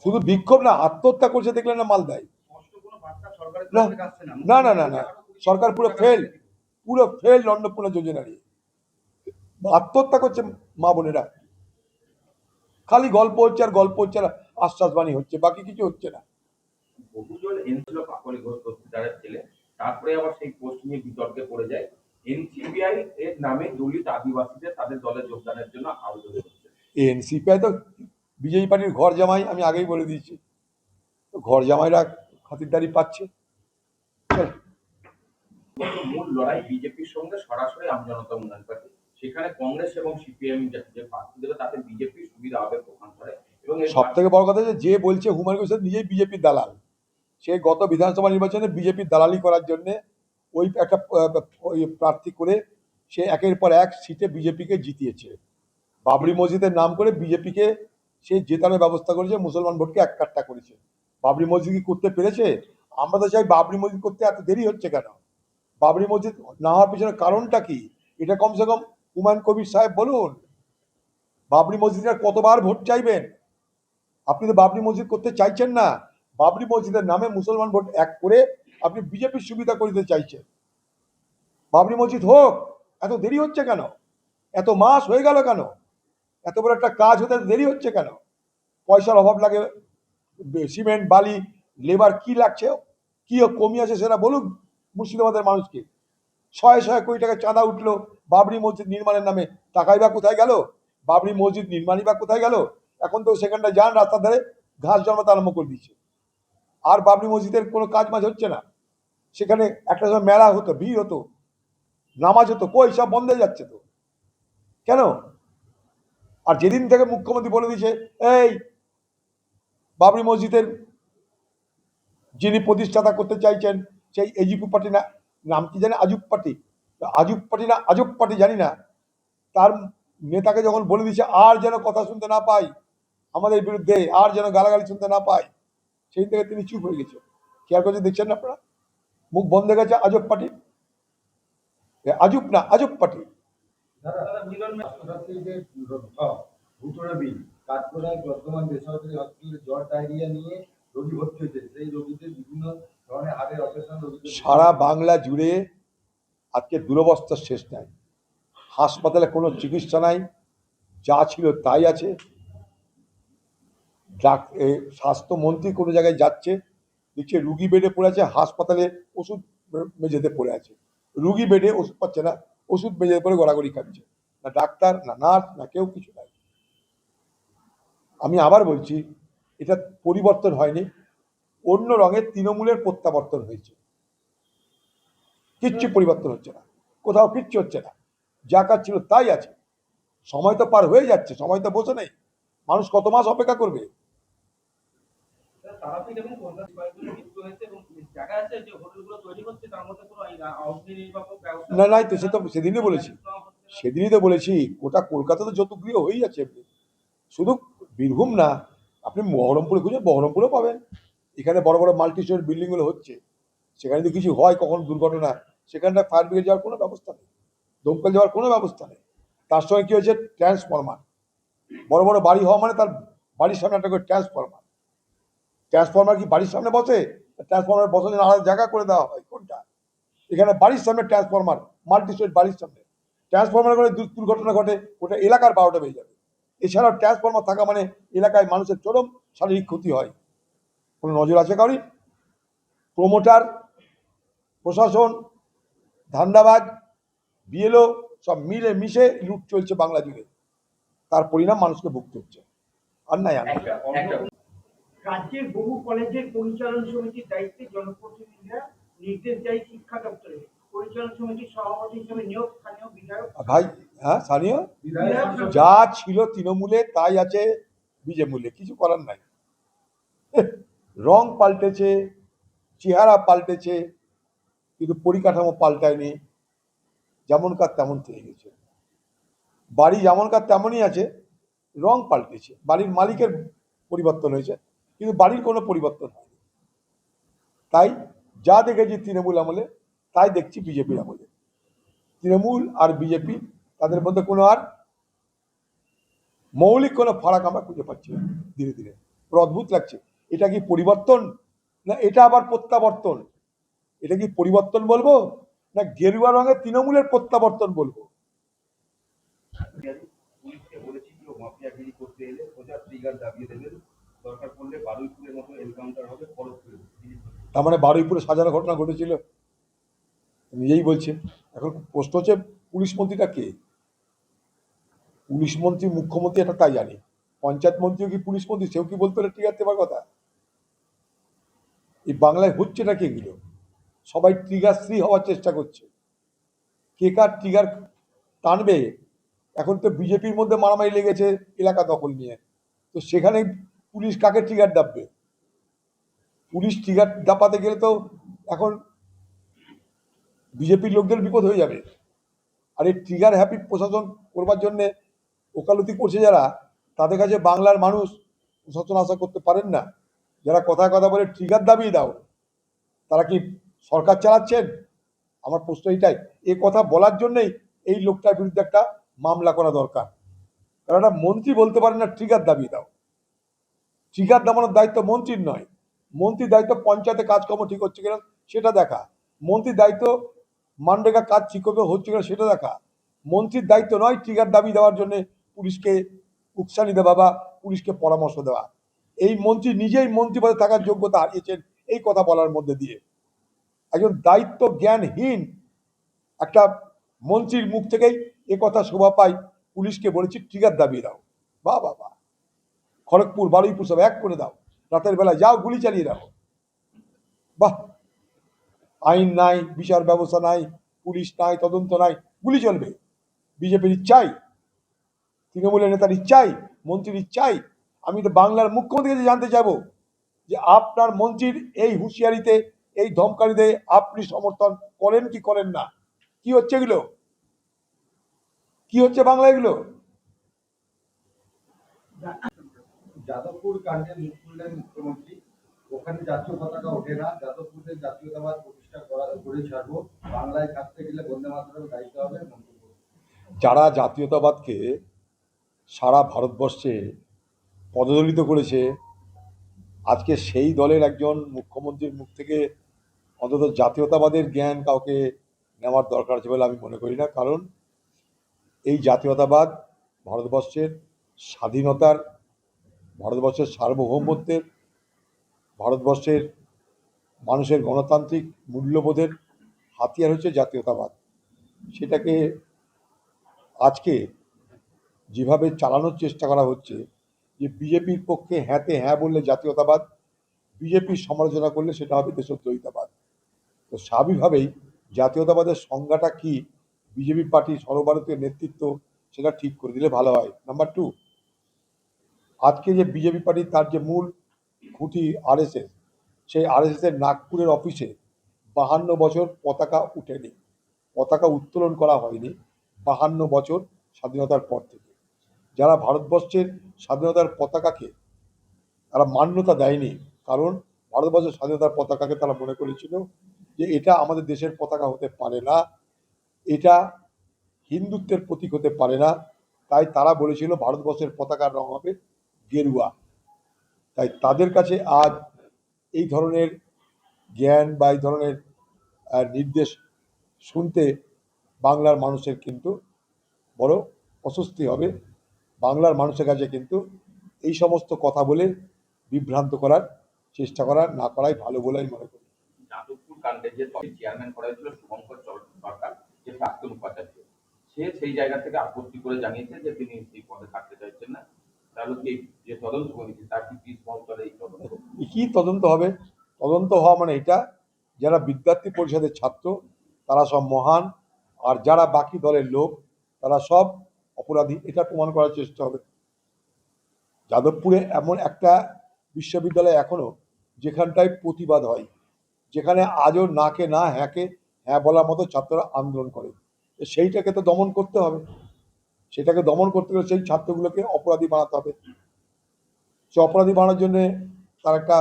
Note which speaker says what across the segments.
Speaker 1: শুধু বিক্ষোভ না, আত্মহত্যা করছে দেখলেন না মালদায়। না না না না, সরকার পুরো ফেল অন্নপূর্ণা যোজনা নিয়ে। আত্মহত্যা করছে মা বোনেরা, খালি গল্প হচ্ছে আর গল্প হচ্ছে আর আশ্বাসবাণী হচ্ছে, বাকি কিছু হচ্ছে না।
Speaker 2: বহুজন এনসিপি কাকলি ঘোষ দস্তিদারের ছেলে, তারপরে আবার সেই পোস্ট নিয়ে বিতর্কে পড়ে যায়। এনসিপিআই এর নামে দলিত আদিবাসীদের তাদের দলে যোগদানের জন্য আবেদন করছে।
Speaker 1: এনসিপিআই তো বিজেপি পার্টির ঘর জামাই, আমি আগেই বলে দিয়েছি। ঘর জামাইরা খাতিরদারি পাচ্ছে।
Speaker 2: মূল লড়াই বিজেপির সঙ্গে সরাসরি আম জনতা উন্নয়ন পার্টি, সেখানে কংগ্রেস এবং সিপিএম যে প্রার্থী দেবে তাতে বিজেপি সুবিধা হবে পক্ষান্তরে। এবং
Speaker 1: সব থেকে বড় কথা যে বলছে হুমায়ুন কবির নিজেই বিজেপির দালাল। সে গত বিধানসভা নির্বাচনে বিজেপির দালালি করার জন্য ওই একটা ওই প্রার্থী করে সে একের পর এক সিটে বিজেপিকে জিতিয়েছে। বাবরি মসজিদের নাম করে বিজেপিকে সে জেতানোর ব্যবস্থা করেছে, মুসলমান ভোটকে এক কাট্টা করেছে। বাবরি মসজিদ কি করতে পেরেছে? আমরা তো চাই বাবরি মসজিদ করতে এত দেরি হচ্ছে কেন? বাবরি মসজিদ না হওয়ার পিছনে কারণটা কি? এটা কমসে কম হুমায়ুন কবির সাহেব বলুন। বাবরি মসজিদের কতবার ভোট চাইবেন? আপনি তো বাবরি মসজিদ করতে চাইছেন না, বাবরি মসজিদের নামে মুসলমান ভোট এক করে আপনি বিজেপির সুবিধা করতে চাইছেন। বাবরি মসজিদ হোক, এত দেরি হচ্ছে কেন? এত মাস হয়ে গেল কেন? এত বড় একটা কাজ হতে দেরি হচ্ছে কেন? পয়সার অভাব লাগে, সিমেন্ট বালি লেবার কি লাগছে, কি কমি আছে সেটা বলুক মুর্শিদাবাদের মানুষকে। শয়ে শয়ে কোটি টাকা চাঁদা উঠলো বাবরি মসজিদ নির্মাণের নামে, টাকাই বা কোথায় গেল? বাবরি মসজিদ নির্মাণই বা কোথায় গেল? এখন তো সেখানটা যান রাস্তার ধারে ঘাস জন্মাতে আরম্ভ করে দিচ্ছে, আর বাবরি মসজিদের কোনো কাজ মাজ হচ্ছে না। সেখানে একটা সময় মেলা হতো, ভিড় হতো, নামাজ হতো, কই সব বন্ধ হয়ে যাচ্ছে তো কেন? আর যেদিন থেকে মুখ্যমন্ত্রী বলে দিয়েছে এই বাবরি মসজিদের যিনি প্রতিষ্ঠাতা করতে চাইছেন সেই এজিপি পার্টি, না নাম কি জানি, আজব পার্টি জানি না, তার নেতাকে যখন বলে দিয়েছে আর যেন কথা শুনতে না পাই আমাদের বিরুদ্ধে, আর যেন গালাগালি শুনতে না পাই, সেই থেকে তিনি চুপ হয়ে গেছে। খেয়াল করছে, দেখছেন না আপনারা? মুখ বন্ধ হয়ে গেছে আজব পার্টি, আজব পার্টি।
Speaker 3: বর্তমান বেসরকারি হসপিটালে জ্বর ডায়রিয়া নিয়ে রোগী ভর্তি হয়েছে, সেই রোগীদের বিভিন্ন ধরনের হাড়ের অপারেশন।
Speaker 1: সারা বাংলা জুড়ে আজকে দুরবস্থার শেষ নাই। হাসপাতালে কোনো চিকিৎসা নাই, যা ছিল তাই আছে। স্বাস্থ্যমন্ত্রী কোনো জায়গায় যাচ্ছে, দেখছে রুগী বেডে পড়ে আছে, হাসপাতালে ওষুধ মেঝেতে পড়ে আছে। রুগী বেডে ওষুধ পাচ্ছে না, ওষুধ মেঝেতে পড়ে গড়াগড়ি খাচ্ছে, না ডাক্তার না নার্স না কেউ কিছু নাই। আমি আবার বলছি, এটা পরিবর্তন হয়নি, অন্য রঙের তৃণমূলের প্রত্যাবর্তন হয়েছে। কিচ্ছু পরিবর্তন হচ্ছে না, কোথাও কিচ্ছু হচ্ছে না, যা কাজ ছিল তাই আছে। সময় তো পার হয়ে যাচ্ছে, সময় তো বসে নেই। মানুষ কত মাস অপেক্ষা করবে? না নাই তো, সে তো সেদিনই তো বলেছি গোটা কলকাতা তো যৌতুকগৃহ হয়েই যাচ্ছে। শুধু বীরভূম না, আপনি বহরমপুরে খুঁজে বহরমপুরেও পাবেন। এখানে বড় বড় মাল্টি স্টোরি বিল্ডিংগুলো হচ্ছে, সেখানে যদি কিছু হয় কখনো দুর্ঘটনা, সেখানটা ফায়ার ব্রিগেড যাওয়ার কোনো ব্যবস্থা নেই, দমকল যাওয়ার কোনো ব্যবস্থা নেই। তার সঙ্গে কি হয়েছে, ট্রান্সফরমার, বড় বড় বাড়ি হওয়া মানে তার বাড়ির সামনে একটা করে ট্রান্সফরমার কি বাড়ির সামনে বসে? ট্রান্সফরমার বসানোর আলাদা জায়গা করে দেওয়া হয় কোনটা? এখানে বাড়ির সামনে ট্রান্সফরমার, মাল্টি স্টোরি বাড়ির সামনে ট্রান্সফরমার করে দুর্ঘটনা ঘটে, ওটা এলাকার 12টা বেজে যাবে। এছাড়াও ট্রান্সফরমার থাকা মানে এলাকায় মানুষের চরম শারীরিক ক্ষতি হয়। কোনো নজর আছে কারোর? প্রমোটার, প্রশাসন, ধান্দাবাজ, বিএলও সব মিলে মিশে লুট চলছে বাংলা জুড়ে, তার পরিণাম মানুষকে ভুগতে হচ্ছে। আর নাই
Speaker 4: রাজ্যের বহু কলেজের পরিচালন সমিতির দায়িত্বে জনপ্রতিনিধিরা নির্দেশ দেয় শিক্ষা দপ্তরে। পরিচালন সমিতির সভাপতি হিসেবে নিয়োগ স্থানীয় বিধায়ক।
Speaker 1: ভাই হ্যাঁ, স্থানীয় যা ছিল তৃণমূলে তাই আছে বিজেমূলে, কিছু করার নাই। রং পাল্টেছে, চেহারা পাল্টেছে, কিন্তু পরিকাঠামো পাল্টায়নি, যেমন কার তেমন থেকে গেছে। বাড়ি যেমন কার তেমনই আছে, রং পাল্টেছে, বাড়ির মালিকের পরিবর্তন হয়েছে, কিন্তু বাড়ির কোনো পরিবর্তন হয়নি। তাই যা দেখেছি তৃণমূল আমলে তাই দেখছি বিজেপির আমলে। তৃণমূল আর বিজেপি তাদের মধ্যে কোনো আর মৌলিক কোনো ফারাক আমরা খুঁজে পাচ্ছি না ধীরে ধীরে। পুরো অদ্ভুত লাগছে। এটা কি পরিবর্তন, না এটা আবার প্রত্যাবর্তন? এটা কি পরিবর্তন বলবো, না গেরুয়া রঙের তৃণমূলের প্রত্যাবর্তন বলবো?
Speaker 3: পুলিশকে বলেছি যে ও মাফিয়াগিরি করতে এলে সোজা ট্রিগার দাবিয়ে দেবেন, দরকার পড়লে বারুইপুরের মতো এনকাউন্টার হবে খড়গপুরে।
Speaker 1: তার মানে বারুইপুরে সাজানো ঘটনা ঘটেছিল নিজেই বলছে। এখন প্রশ্ন হচ্ছে পুলিশ মন্ত্রীটা কে? পুলিশ মন্ত্রী মুখ্যমন্ত্রী এটা তাই জানি, পঞ্চায়েত মন্ত্রীও কি পুলিশ মন্ত্রী? সেও কি বলতে পারে ট্রিগার দেওয়ার কথা? এই বাংলায় হচ্ছেটা কি এগুলো? সবাই ট্রিগার ফ্রি হওয়ার চেষ্টা করছে। কে কার ট্রিগার টানবে? এখন তো বিজেপির মধ্যে মারামারি লেগেছে এলাকা দখল নিয়ে, তো সেখানে পুলিশ কাকে ট্রিগার দাববে? পুলিশ ট্রিগার দাপাতে গেলে তো এখন বিজেপির লোকদের বিপদ হয়ে যাবে। আর এই ট্রিগার হ্যাপি প্রশাসন করবার জন্যে ওকালতি করছে যারা, তাদের কাছে বাংলার মানুষ প্রশাসন আশা করতে পারেন না। যারা কথায় কথা বলে ট্রিগার দাবিয়ে দাও, তারা কি সরকার চালাচ্ছেন? আমার প্রশ্ন এইটাই। এ কথা বলার জন্যই এই লোকটার বিরুদ্ধে একটা মামলা করা দরকার। কারণ একটা মন্ত্রী বলতে পারে না ট্রিগার দাবিয়ে দাও। ট্রিগার দাবানোর দায়িত্ব মন্ত্রীর নয়। মন্ত্রীর দায়িত্ব পঞ্চায়েতে কাজকর্ম ঠিক হচ্ছে কিনা সেটা দেখা। মন্ত্রীর দায়িত্ব মানরেগা কাজ ঠিক করে হচ্ছে কিনা সেটা দেখা। মন্ত্রীর দায়িত্ব নয় ট্রিগার দাবি দেওয়ার জন্য পুলিশকে উকসানি দেওয়া বা পুলিশকে পরামর্শ দেওয়া। এই মন্ত্রী নিজেই মন্ত্রী পদে থাকার যোগ্যতা হারিয়েছেন এই কথা বলার মধ্যে দিয়ে। একজন দায়িত্ব জ্ঞানহীন একটা মন্ত্রীর মুখ থেকেই এ কথা শোভা পায়, পুলিশকে বলেছি ট্রিগার দাবিয়ে দাও। বাহ বাহ বাহ, খড়গপুর বারুইপুর সব এক করে দাও, রাতের বেলা যাও গুলি চালিয়ে দাও। বাহ, আইন নাই, বিচার ব্যবস্থা নাই, পুলিশ নাই, তদন্ত নাই, গুলি চলবে। বিজেপির ইচ্ছাই, তৃণমূলের নেতার ইচ্ছাই, মন্ত্রীর ইচ্ছাই। আমি তো বাংলার মুখ্যমন্ত্রীর কাছে জানতে চাইবো যে আপনার মন্ত্রীর এই হুঁশিয়ারিতে, এই ধমকারিতে আপনি সমর্থন করেন কি করেন না? কি হচ্ছে এগুলো? কি হচ্ছে বাংলা এগুলো?
Speaker 3: যাদবপুর কাণ্ডে মুখ খুললেন মুখ্যমন্ত্রী, ওখানে জাতীয় পতাকা ওঠে না, যাদবপুরে জাতীয়তাবাদ প্রতিষ্ঠা করে ছাড়বো, বাংলায় থাকতে গেলে বন্দে মাতরম গাইতে হবে মন্তব্য।
Speaker 1: যারা জাতীয়তাবাদকে সারা ভারতবর্ষে পদদলিত করেছে, আজকে সেই দলের একজন মুখ্যমন্ত্রীর মুখ থেকে অন্তত জাতীয়তাবাদের জ্ঞান কাউকে নেওয়ার দরকার আছে বলে আমি মনে করি না। কারণ এই জাতীয়তাবাদ ভারতবর্ষের স্বাধীনতার, ভারতবর্ষের সার্বভৌমত্বের, ভারতবর্ষের মানুষের গণতান্ত্রিক মূল্যবোধের হাতিয়ার হচ্ছে জাতীয়তাবাদ। সেটাকে আজকে যেভাবে চালানোর চেষ্টা করা হচ্ছে, যে বিজেপির পক্ষে হ্যাঁতে হ্যাঁ বললে জাতীয়তাবাদ, বিজেপির সমালোচনা করলে সেটা হবে দেশদ্রোহিতাবাদ। তো স্বাভাবিকভাবেই জাতীয়তাবাদের সংজ্ঞাটা কি বিজেপি পার্টির সর্বভারতীয় নেতৃত্ব সেটা ঠিক করে দিলে ভালো হয়। নাম্বার টু, আজকে যে বিজেপি পার্টি তার যে মূল খুঁটি আরএসএস, সেই আরএসএস এর নাগপুরের অফিসে 52 বছর পতাকা উঠেনি, পতাকা উত্তোলন করা হয়নি 52 বছর স্বাধীনতার পর থেকে। যারা ভারতবর্ষের স্বাধীনতার পতাকাকে তারা মান্যতা দেয়নি, কারণ ভারতবর্ষের স্বাধীনতার পতাকাকে তারা মনে করেছিল যে এটা আমাদের দেশের পতাকা হতে পারে না, এটা হিন্দুত্বের প্রতীক হতে পারে না। তাই তারা বলেছিল ভারতবর্ষের পতাকার রং হবে গেরুয়া। তাই তাদের কাছে আজ এই ধরনের জ্ঞান বা এই ধরনের নির্দেশ শুনতে বাংলার মানুষের কিন্তু বড় অস্বস্তি হবে। বাংলার মানুষের কাছে কিন্তু এই সমস্ত কথা বলে বিভ্রান্ত করার চেষ্টা করা না করাই ভালো বলে আমি মনে করি।
Speaker 2: যাদবপুর কাণ্ডে যে চেয়ারম্যান করা হয়েছিল শুভঙ্কর সরকার, যে প্রাক্তন উপাচার্য, সে সেই জায়গা থেকে আপত্তি করে জানিয়েছে যে তিনি সেই পদে থাকতে চাইছেন না। তাহলে কি যে তদন্ত কমিটি তার কি পিস মহল এই তদন্ত?
Speaker 1: কি তদন্ত হবে? তদন্ত হওয়া মানে এটা, যারা বিদ্যার্থী পরিষদের ছাত্র তারা সব মহান, আর যারা বাকি দলের লোক তারা সব অপরাধী, এটা প্রমাণ করার চেষ্টা হবে। যাদবপুরে এমন একটা বিশ্ববিদ্যালয় এখনো যেখানটায় প্রতিবাদ হয়, যেখানে আজও নাকে না হ্যাঁকে হ্যাঁ বলার মতো ছাত্ররা আন্দোলন করে, সেইটাকে তো দমন করতে হবে। সেটাকে দমন করতে গেলে সেই ছাত্রগুলোকে অপরাধী বানাতে হবে। সে অপরাধী বানানোর জন্য তার একটা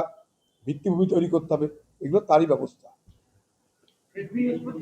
Speaker 1: ভিত্তিভূমি তৈরি করতে হবে, এগুলো তারই ব্যবস্থা।